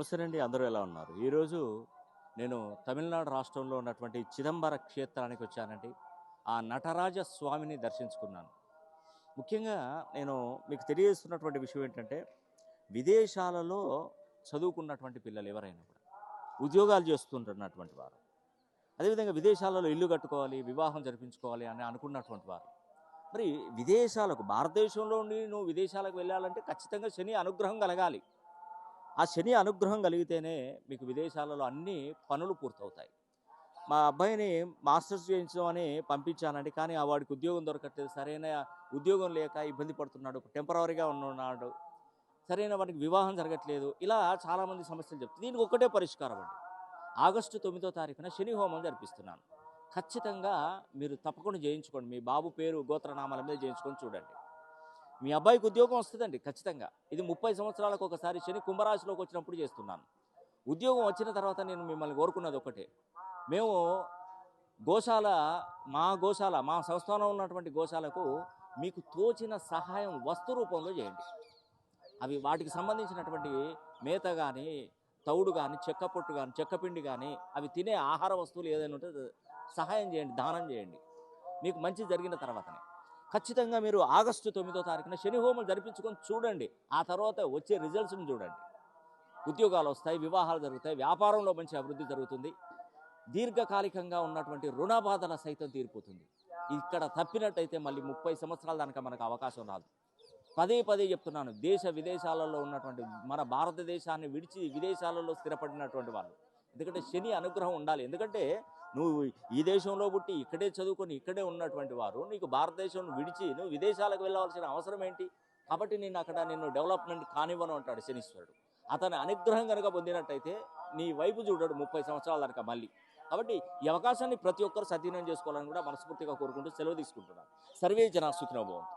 నమస్తేనండి. అందరూ ఎలా ఉన్నారు? ఈరోజు నేను తమిళనాడు రాష్ట్రంలో ఉన్నటువంటి చిదంబర క్షేత్రానికి వచ్చానండి. ఆ నటరాజ స్వామిని దర్శించుకున్నాను. ముఖ్యంగా నేను మీకు తెలియజేస్తున్నటువంటి విషయం ఏంటంటే, విదేశాలలో చదువుకున్నటువంటి పిల్లలు ఎవరైనా కూడా, ఉద్యోగాలు చేస్తుంటున్నటువంటి వారు, అదేవిధంగా విదేశాలలో ఇల్లు కట్టుకోవాలి, వివాహం జరిపించుకోవాలి అని అనుకున్నటువంటి వారు, మరి విదేశాలకు భారతదేశంలో ఉండి నువ్వు విదేశాలకు వెళ్ళాలంటే ఖచ్చితంగా శని అనుగ్రహం కలగాలి. ఆ శని అనుగ్రహం కలిగితేనే మీకు విదేశాలలో అన్ని పనులు పూర్తవుతాయి. మా అబ్బాయిని మాస్టర్స్ చేయించమని పంపించానండి. కానీ వాడికి ఉద్యోగం దొరకట్లేదు. సరైన ఉద్యోగం లేక ఇబ్బంది పడుతున్నాడు. టెంపరవరీగా ఉన్నాడు. సరైన వాడికి వివాహం జరగట్లేదు. ఇలా చాలామంది సమస్యలు చెప్తారు. దీనికి ఒక్కటే పరిష్కారం అండి. ఆగస్టు 9వ తారీఖున శని హోమం జరిపిస్తున్నాను. ఖచ్చితంగా మీరు తప్పకుండా చేయించుకోండి. మీ బాబు పేరు గోత్రనామాల మీద చేయించుకొని చూడండి. మీ అబ్బాయికి ఉద్యోగం వస్తుందండి ఖచ్చితంగా. ఇది 30 సంవత్సరాలకు ఒకసారి శని కుంభరాశిలోకి వచ్చినప్పుడు చేస్తున్నాను. ఉద్యోగం వచ్చిన తర్వాత నేను మిమ్మల్ని కోరుకున్నది ఒకటే. మేము గోశాల మా సంస్థానం ఉన్నటువంటి గోశాలకు మీకు తోచిన సహాయం వస్తు రూపంలో చేయండి. అవి వాటికి సంబంధించినటువంటి మేత కానీ, తౌడు కానీ, చెక్క పొట్టు కానీ, చెక్కపిండి కానీ, అవి తినే ఆహార వస్తువులు ఏదైనా ఉంటే సహాయం చేయండి, దానం చేయండి. మీకు మంచి జరిగిన తర్వాతనే. ఖచ్చితంగా మీరు ఆగస్టు 9వ తారీఖున శని హోమం జరిపించుకొని చూడండి. ఆ తర్వాత వచ్చే రిజల్ట్స్ని చూడండి. ఉద్యోగాలు వస్తాయి, వివాహాలు జరుగుతాయి, వ్యాపారంలో మంచి అభివృద్ధి జరుగుతుంది. దీర్ఘకాలికంగా ఉన్నటువంటి రుణ బాధల సైతం తీరిపోతుంది. ఇక్కడ తప్పినట్టయితే మళ్ళీ 30 సంవత్సరాల దానికి మనకు అవకాశం రాదు. పదే పదే చెప్తున్నాను, దేశ విదేశాలలో ఉన్నటువంటి మన భారతదేశాన్ని విడిచి విదేశాలలో స్థిరపడినటువంటి వాళ్ళు, ఎందుకంటే శని అనుగ్రహం ఉండాలి. ఎందుకంటే నువ్వు ఈ దేశంలో పుట్టి ఇక్కడే చదువుకొని ఇక్కడే ఉన్నటువంటి వారు నీకు భారతదేశం విడిచి నువ్వు విదేశాలకు వెళ్ళవలసిన అవసరం ఏంటి? కాబట్టి నేను అక్కడ నిన్ను డెవలప్మెంట్ కానివ్వను అంటాడు శనీశ్వరుడు. అతని అనుగ్రహం కనుక పొందినట్టయితే నీ వైపు చూడడు 30 సంవత్సరాల దాకా మళ్ళీ. కాబట్టి ఈ అవకాశాన్ని ప్రతి ఒక్కరు సద్వినియోగం చేసుకోవాలని కూడా మనస్ఫూర్తిగా కోరుకుంటూ సెలవు తీసుకుంటున్నాను. సర్వే జనా సుఖినో భవంతు.